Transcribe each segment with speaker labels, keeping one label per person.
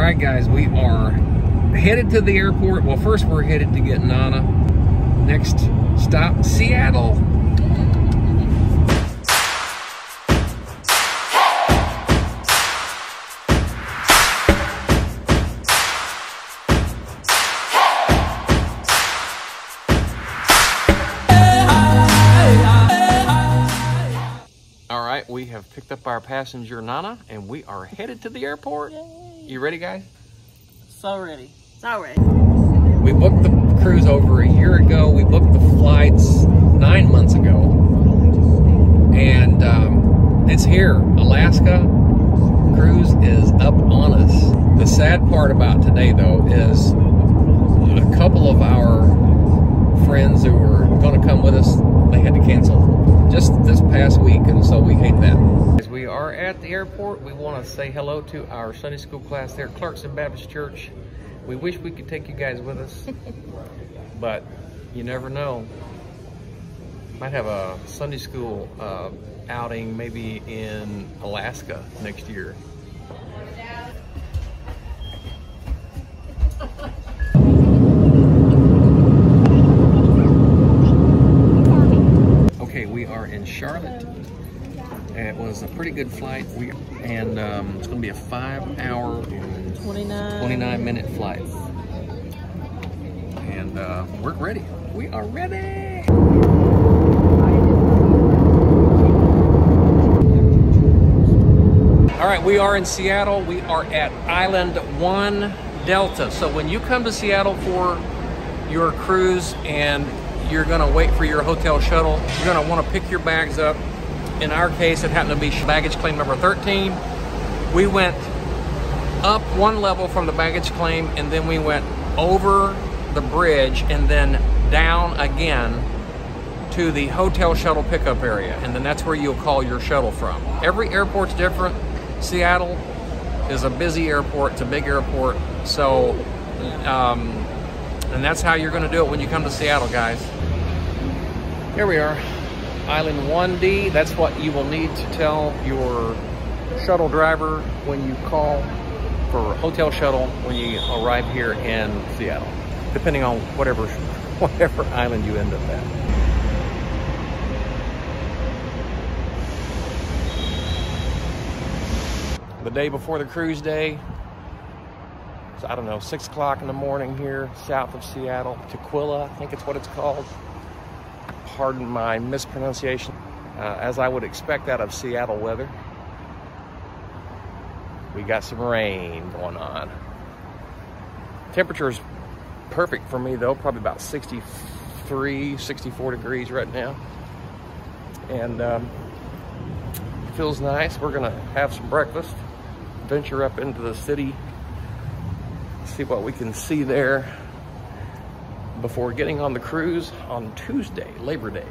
Speaker 1: right, guys, we are headed to the airport. Well, first we're headed to get Nana. Next stop, Seattle. All right, we have picked up our passenger Nana and we are headed to the airport. Yay. You ready, guys?
Speaker 2: So ready. So ready.
Speaker 1: We booked the cruise over a year ago. We booked the flights 9 months ago. And it's here. Alaska cruise is up on us. The sad part about today, though, is a couple of our friends who were going to come with us, they had to cancel just this past week, and so we hate that. As we are at the airport, we want to say hello to our Sunday school class there at Clarkson Baptist Church. We wish we could take you guys with us, but you never know. Might have a Sunday school outing maybe in Alaska next year. Okay, we are in Charlotte. It was a pretty good flight. It's going to be a 5-hour, 29-minute flight. And we're ready. We are ready. All right, we are in Seattle. We are at Island 1 Delta. So when you come to Seattle for your cruise and you're gonna wait for your hotel shuttle, you're gonna wanna pick your bags up. In our case, it happened to be baggage claim number 13. We went up one level from the baggage claim, and then we went over the bridge and then down again to the hotel shuttle pickup area. And then that's where you'll call your shuttle from. Every airport's different. Seattle is a busy airport, it's a big airport. So, and that's how you're gonna do it when you come to Seattle, guys. Here we are, Island 1D. That's what you will need to tell your shuttle driver when you call for hotel shuttle when you arrive here in Seattle, depending on whatever island you end up at. The day before the cruise day, so I don't know, 6 o'clock in the morning here, south of Seattle, Tequila, I think it's what it's called. Pardon my mispronunciation, as I would expect out of Seattle weather. We got some rain going on. Temperature's perfect for me though, probably about 63, 64 degrees right now. And feels nice. We're gonna have some breakfast, venture up into the city, see what we can see there before getting on the cruise on Tuesday, Labor Day,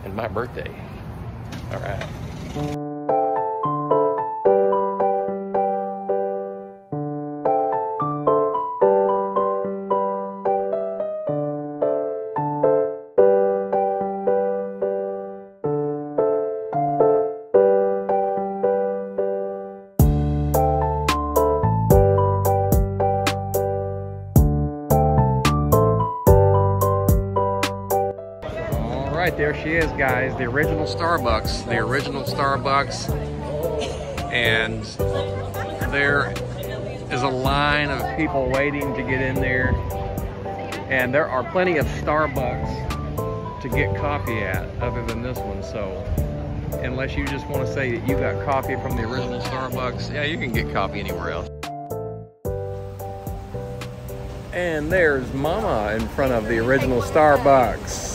Speaker 1: and my birthday. All right. Right, there she is, guys, the original Starbucks, and there is a line of people waiting to get in there, and there are plenty of Starbucks to get coffee at other than this one. So unless you just want to say that you got coffee from the original Starbucks, yeah, you can get coffee anywhere else. And there's Mama in front of the original Starbucks.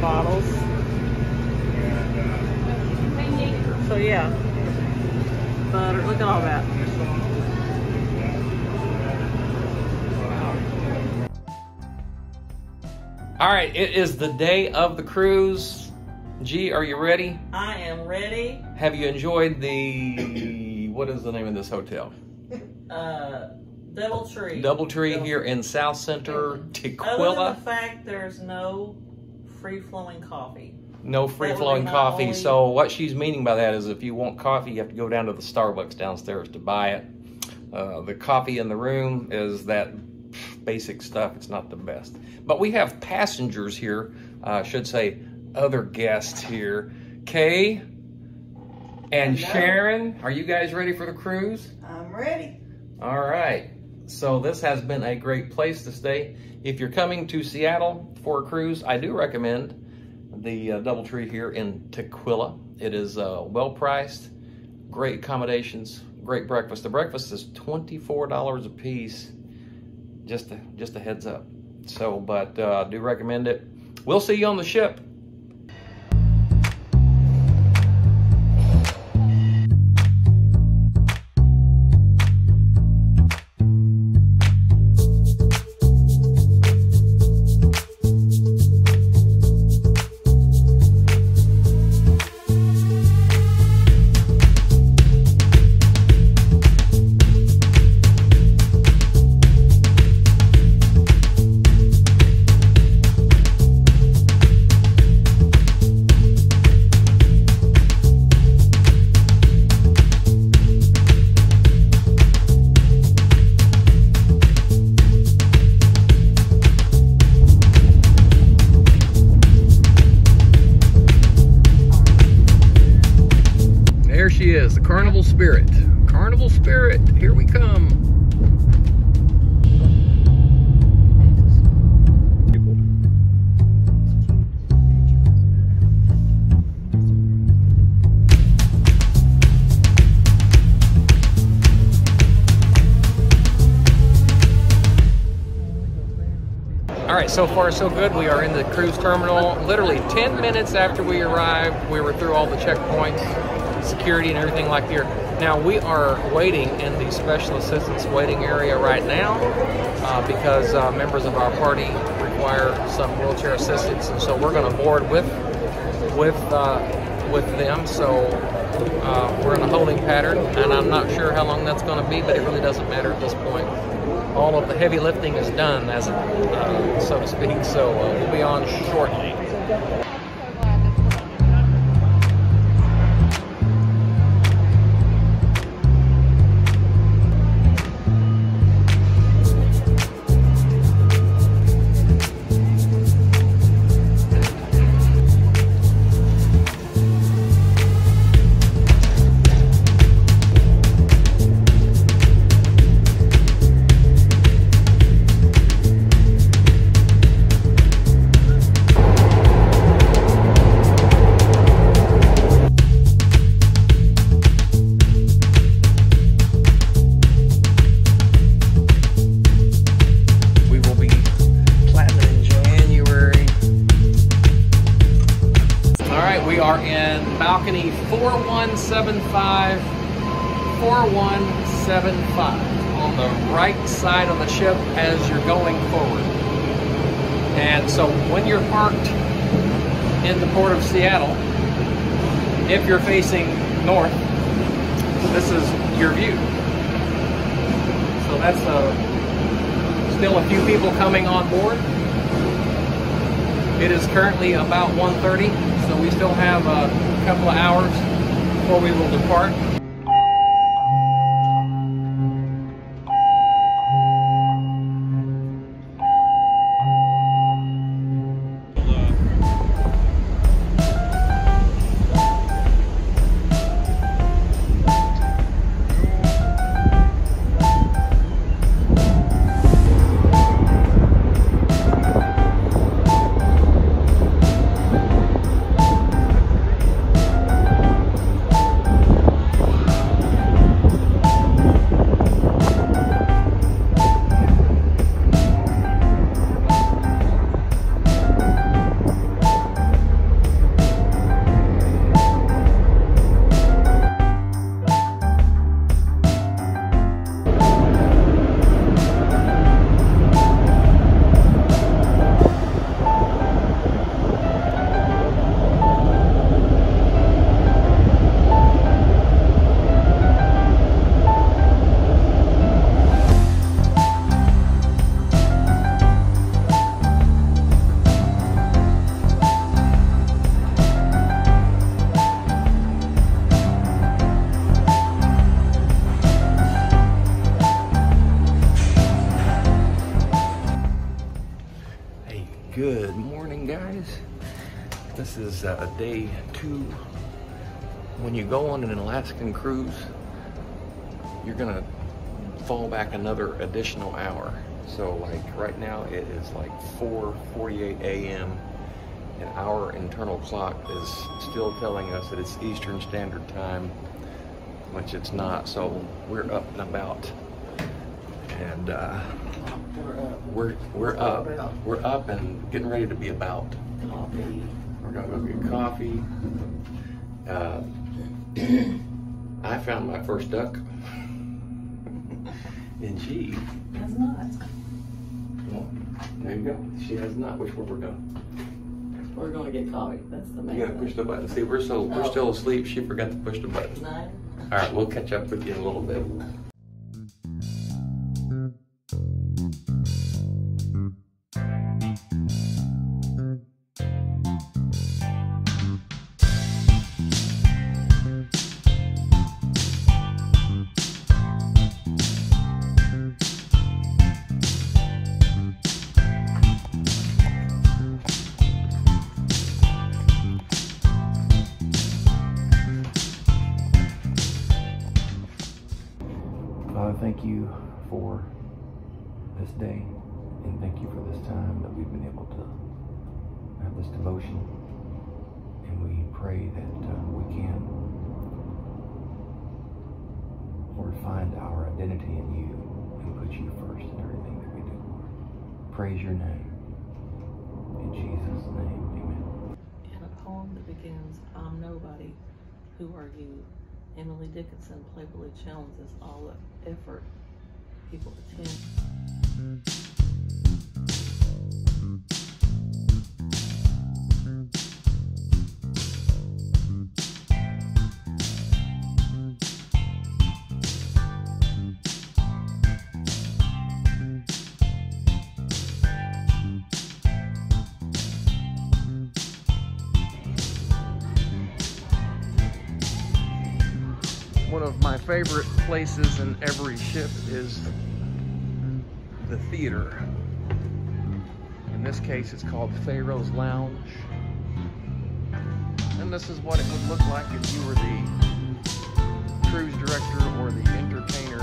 Speaker 2: bottles. So yeah, butter. Look at all that.
Speaker 1: All right, it is the day of the cruise. G, are you ready?
Speaker 2: I am ready.
Speaker 1: Have you enjoyed the, what is the name of this hotel?
Speaker 2: Doubletree.
Speaker 1: Doubletree here in South Center, Tequila.
Speaker 2: Other than the fact there's no free-flowing coffee.
Speaker 1: No free-flowing coffee. So what she's meaning by that is if you want coffee, you have to go down to the Starbucks downstairs to buy it. The coffee in the room is that basic stuff. It's not the best. But we have passengers here, I should say other guests here. Kay and Sharon, are you guys ready for the cruise?
Speaker 2: I'm ready.
Speaker 1: All right. So this has been a great place to stay. If you're coming to Seattle for a cruise, I do recommend the Doubletree here in Tequila. It is well priced, great accommodations, great breakfast. The breakfast is $24 a piece. Just a heads up. So, but do recommend it. We'll see you on the ship. There she is, the Carnival Spirit. Carnival Spirit, here we come. All right, so far so good. We are in the cruise terminal. Literally 10 minutes after we arrived, we were through all the checkpoints, security and everything like here. Now we are waiting in the special assistance waiting area right now because members of our party require some wheelchair assistance, and so we're going to board with them. So we're in a holding pattern, and I'm not sure how long that's going to be, but it really doesn't matter at this point. All of the heavy lifting is done, as so to speak. So we'll be on shortly. We are in balcony 4175 on the right side of the ship as you're going forward. And so when you're parked in the port of Seattle, if you're facing north, this is your view. So that's still a few people coming on board. It is currently about 1:30, so we still have a couple of hours before we will depart. This is day 2. When you go on an Alaskan cruise, you're gonna fall back another additional hour. So like right now it is like 4:48 a.m. and our internal clock is still telling us that it's Eastern Standard Time, which it's not. So we're up and about, and we're up and getting ready to be about.
Speaker 2: Coffee.
Speaker 1: We're gonna go get coffee. I found my first duck, and she
Speaker 2: has not.
Speaker 1: Well, there you go. She has not. Which one we're going?
Speaker 2: We're going to get coffee. That's the main.
Speaker 1: You gotta push the button. See, we're still asleep. She forgot to push the button.
Speaker 2: 9.
Speaker 1: All right, we'll catch up with you in a little bit. Father, thank you for this day, and thank you for this time that we've been able to have this devotion. And we pray that we can, Lord, find our identity in you and put you first in everything that we do, Lord. Praise your name. In Jesus' name, amen.
Speaker 2: In a poem that begins, I'm nobody, who are you? Emily Dickinson playfully challenges all the effort people attend.
Speaker 1: One of my favorite places in every ship is the theater. In this case, it's called Pharaoh's Lounge. And this is what it would look like if you were the cruise director or the entertainer.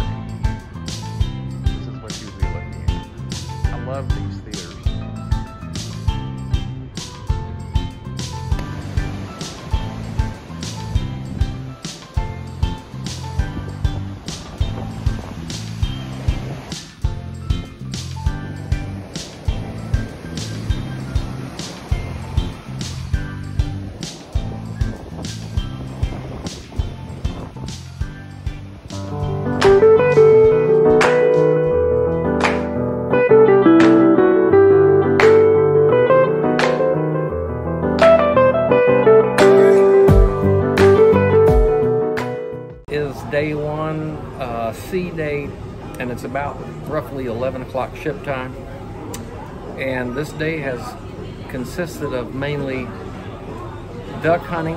Speaker 1: This is what you'd be looking at. I love these theaters. Day 1, sea day, and it's about roughly 11 o'clock ship time. And this day has consisted of mainly duck hunting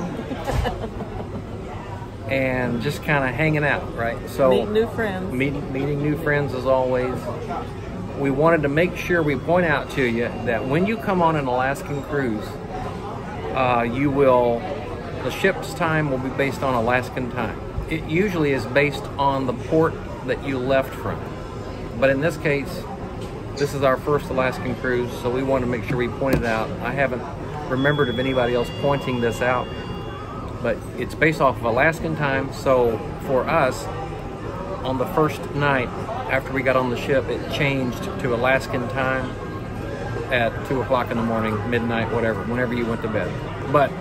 Speaker 1: and just kind of hanging out, right? So
Speaker 2: meet new friends.
Speaker 1: Meeting new friends as always. We wanted to make sure we point out to you that when you come on an Alaskan cruise, the ship's time will be based on Alaskan time. It usually is based on the port that you left from. But in this case, this is our first Alaskan cruise, so we want to make sure we point it out. I haven't remembered of anybody else pointing this out, but it's based off of Alaskan time. So for us, on the first night after we got on the ship, it changed to Alaskan time at 2 o'clock in the morning, midnight, whatever, whenever you went to bed. But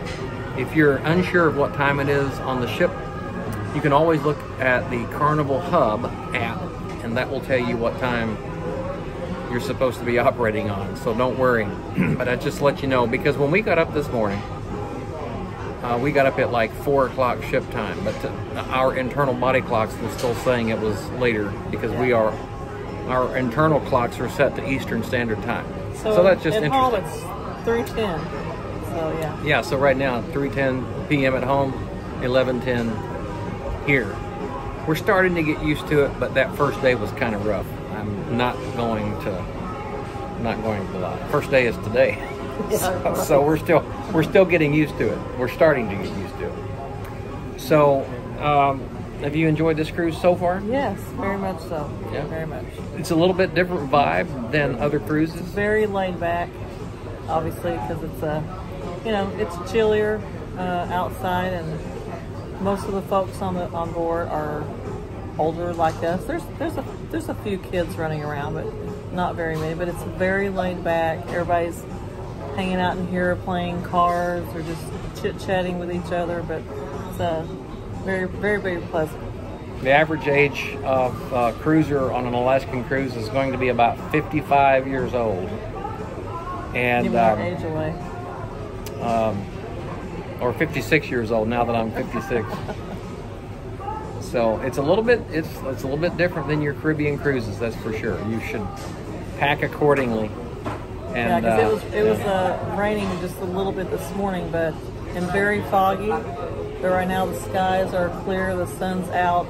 Speaker 1: if you're unsure of what time it is on the ship, you can always look at the Carnival Hub app, and that will tell you what time you're supposed to be operating on, so don't worry. But I just let you know, because when we got up this morning, we got up at like 4 o'clock ship time, but our internal body clocks were still saying it was later, because our internal clocks are set to Eastern Standard Time. So that's just interesting.
Speaker 2: At home it's 3:10, so yeah.
Speaker 1: Yeah, so right now, 3:10 p.m. at home, 11:10 here. We're starting to get used to it, but that first day was kind of rough. I'm not going to lie. First day is today. So we're still getting used to it. We're starting to get used to it. So, have you enjoyed this cruise so far?
Speaker 2: Yes, very much so.
Speaker 1: Yeah,
Speaker 2: very much.
Speaker 1: It's a little bit different vibe than other cruises.
Speaker 2: It's very laid back, obviously, because it's it's chillier outside, and most of the folks on board are older like us. There's a few kids running around, but not very many. But it's very laid back. Everybody's hanging out in here, playing cards or just chit-chatting with each other. But it's very, very, very pleasant.
Speaker 1: The average age of cruiser on an Alaskan cruise is going to be about 55 years old. And
Speaker 2: give our age away.
Speaker 1: Or 56 years old now that I'm 56. So it's a little bit different than your Caribbean cruises, that's for sure. You should pack accordingly. And,
Speaker 2: yeah, because it was raining just a little bit this morning, and very foggy. But right now the skies are clear, the sun's out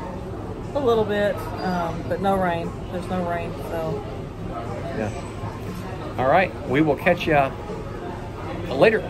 Speaker 2: a little bit, but no rain. There's no rain, so.
Speaker 1: Yeah. All right, we will catch you later.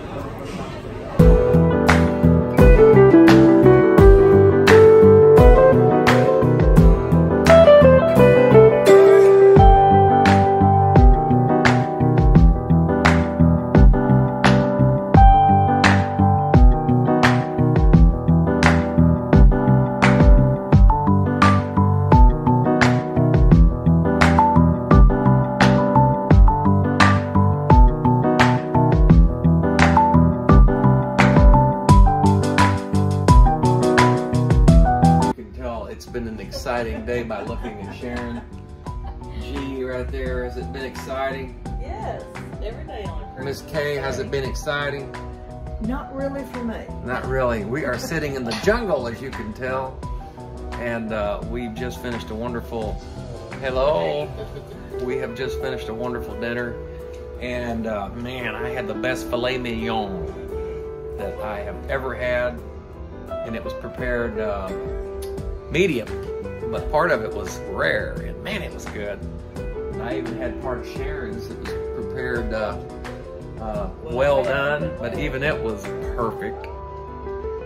Speaker 1: Exciting day by looking at Sharon. G right there. Has it been exciting?
Speaker 2: Yes, every day on a cruise.
Speaker 1: Miss K, has it been exciting?
Speaker 2: Not really for me.
Speaker 1: Not really. We are sitting in the jungle, as you can tell, and we've just finished a wonderful. Hello. We have just finished a wonderful dinner, and man, I had the best filet mignon that I have ever had, and it was prepared medium. But part of it was rare, and man, it was good. And I even had part of Sharon's that was prepared well done, but even it was perfect.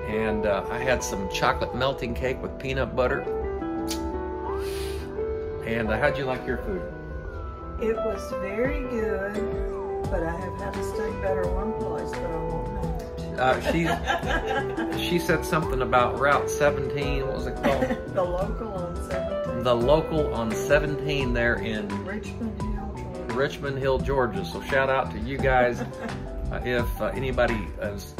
Speaker 1: And I had some chocolate melting cake with peanut butter. And how'd you like your food?
Speaker 3: It was very good, but I have had a steak better one place, but I won't name it.
Speaker 1: She said something about Route 17. What was it called?
Speaker 3: The local on 17.
Speaker 1: The local on 17 there in
Speaker 3: Richmond Hill, Georgia.
Speaker 1: Richmond Hill, Georgia. So shout out to you guys if anybody has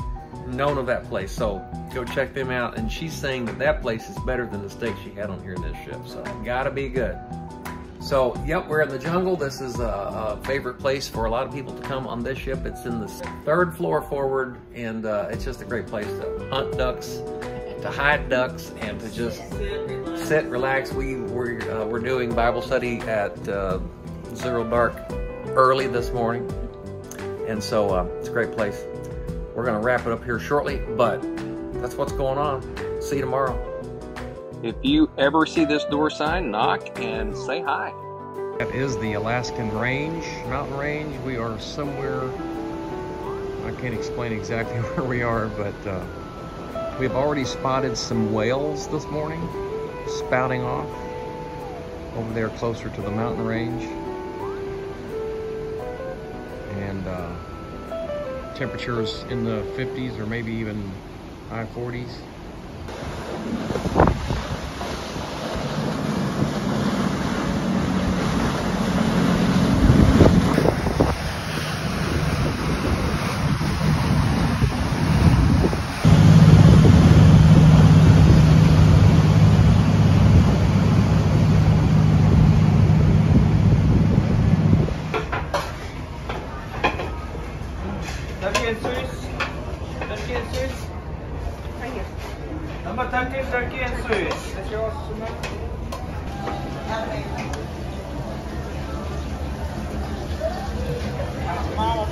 Speaker 1: known of that place. So go check them out. And she's saying that place is better than the steak she had on here in this ship. So gotta be good. So, yep, we're in the jungle. This is a favorite place for a lot of people to come on this ship. It's in the 3rd floor forward, and it's just a great place to hunt ducks, to hide ducks, and to just sit, relax. We're doing Bible study at 0 dark early this morning, and so it's a great place. We're going to wrap it up here shortly, but that's what's going on. See you tomorrow. If you ever see this door sign, knock and say hi. That is the Alaskan Range, mountain range. We are somewhere, I can't explain exactly where we are, but we've already spotted some whales this morning spouting off over there closer to the mountain range. And temperatures in the 50s or maybe even high 40s.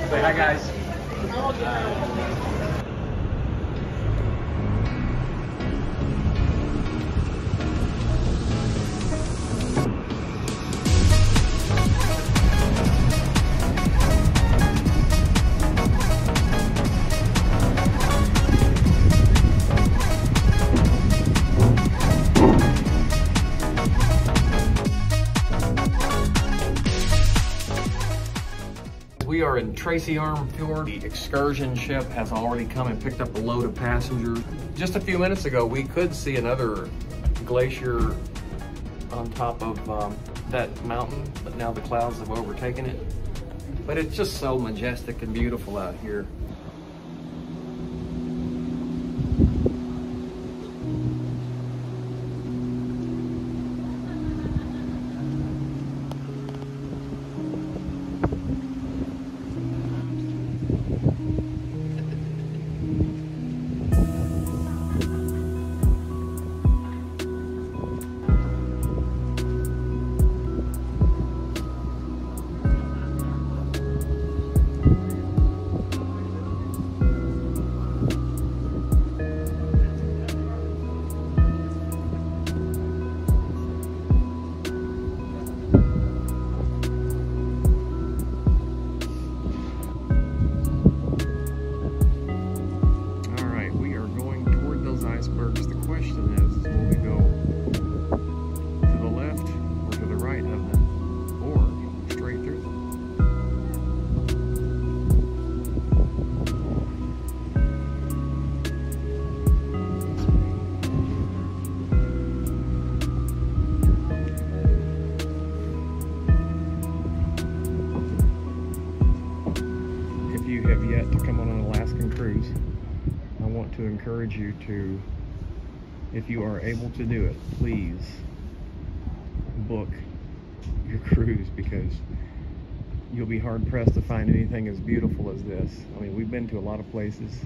Speaker 1: Say hi, guys. are in Tracy Arm Fjord. The excursion ship has already come and picked up a load of passengers. Just a few minutes ago, we could see another glacier on top of that mountain, but now the clouds have overtaken it. But it's just so majestic and beautiful out here. To encourage you to, if you are able to do it, please book your cruise, because you'll be hard pressed to find anything as beautiful as this. I mean, we've been to a lot of places,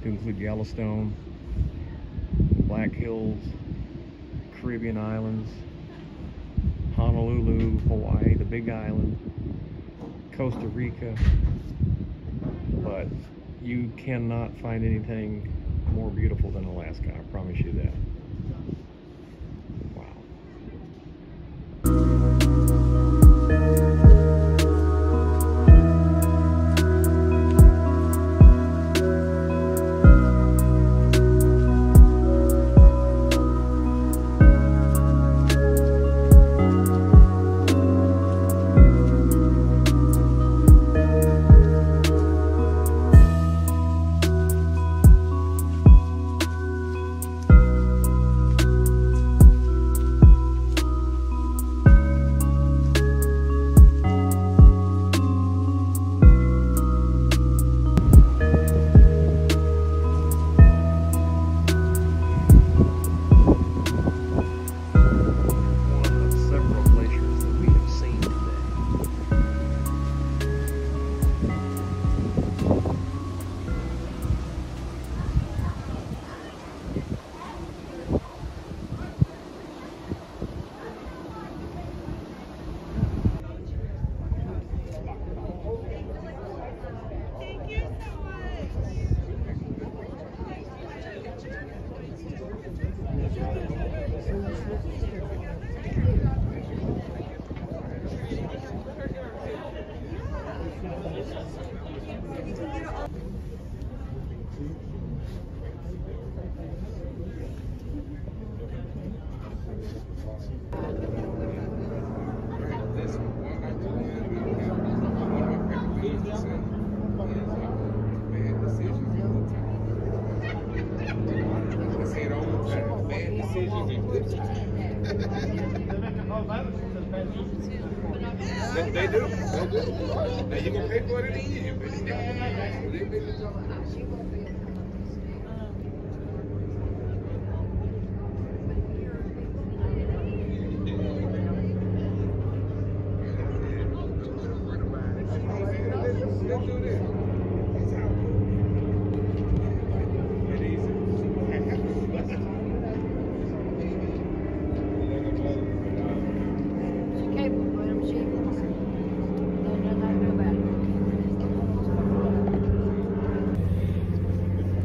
Speaker 1: to include Yellowstone, Black Hills, Caribbean islands, Honolulu, Hawaii, the Big Island, Costa Rica, but you cannot find anything more beautiful than Alaska, I promise you that. Wow.
Speaker 4: They do. Now you gonna pay for it in the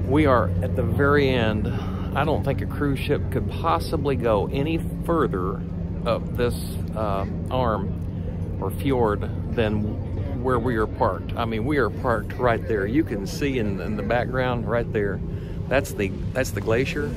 Speaker 1: We are at the very end. I don't think a cruise ship could possibly go any further up this arm or fjord than where we are parked. I mean, we are parked right there. You can see in the background right there. That's the glacier.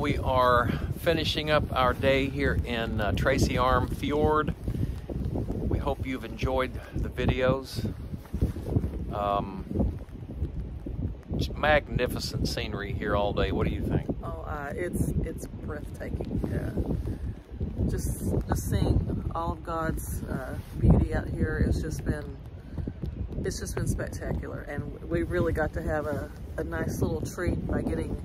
Speaker 1: We are finishing up our day here in Tracy Arm Fjord. We hope you've enjoyed the videos. Just magnificent scenery here all day. What do you think?
Speaker 2: Oh, it's breathtaking. Just seeing all of God's beauty out here. It's just been spectacular, and we really got to have a nice little treat by getting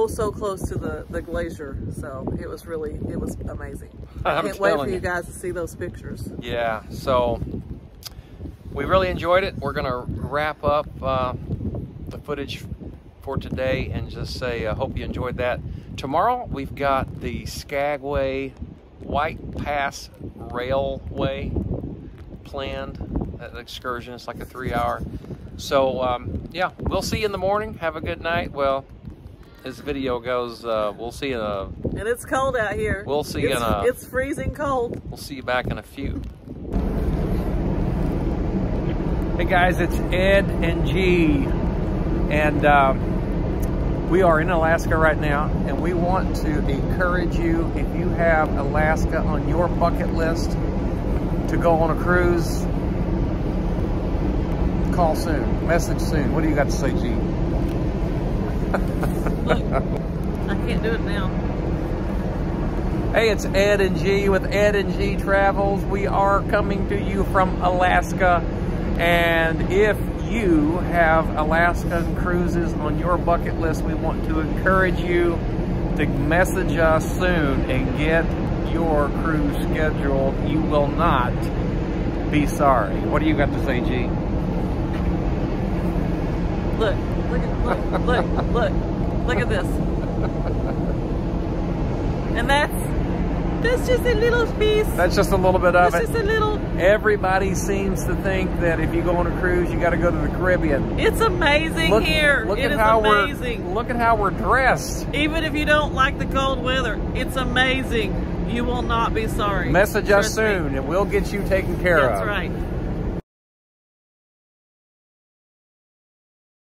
Speaker 2: so close to the glacier. So it was amazing. I can't wait for you guys to see those pictures.
Speaker 1: Yeah, so we really enjoyed it. We're gonna wrap up the footage for today and just say I hope you enjoyed that. Tomorrow we've got the Skagway White Pass Railway planned. That excursion, it's like a 3-hour. So yeah, we'll see you in the morning. Have a good night. Well, as the video goes, we'll see you
Speaker 2: and it's cold out here.
Speaker 1: We'll see you
Speaker 2: it's freezing cold.
Speaker 1: We'll see you back in a few. Hey guys, it's Ed and G, and we are in Alaska right now, and we want to encourage you, if you have Alaska on your bucket list to go on a cruise, call soon, message soon. What do you got to say, G?
Speaker 2: Look, I can't do it now.
Speaker 1: Hey, it's Ed and G with Ed and G Travels. We are coming to you from Alaska, and if you have Alaskan cruises on your bucket list, we want to encourage you to message us soon and get your cruise scheduled. You will not be sorry. What do you got to say, G?
Speaker 2: Look at this. And that's just a little piece.
Speaker 1: That's just a little bit of it.
Speaker 2: That's just a little.
Speaker 1: Everybody seems to think that if you go on a cruise, you got to go to the Caribbean.
Speaker 2: It's amazing here. It is amazing.
Speaker 1: Look at how we're dressed.
Speaker 2: Even if you don't like the cold weather, it's amazing. You will not be sorry.
Speaker 1: Message us soon, and we'll get you taken care of.
Speaker 2: That's right.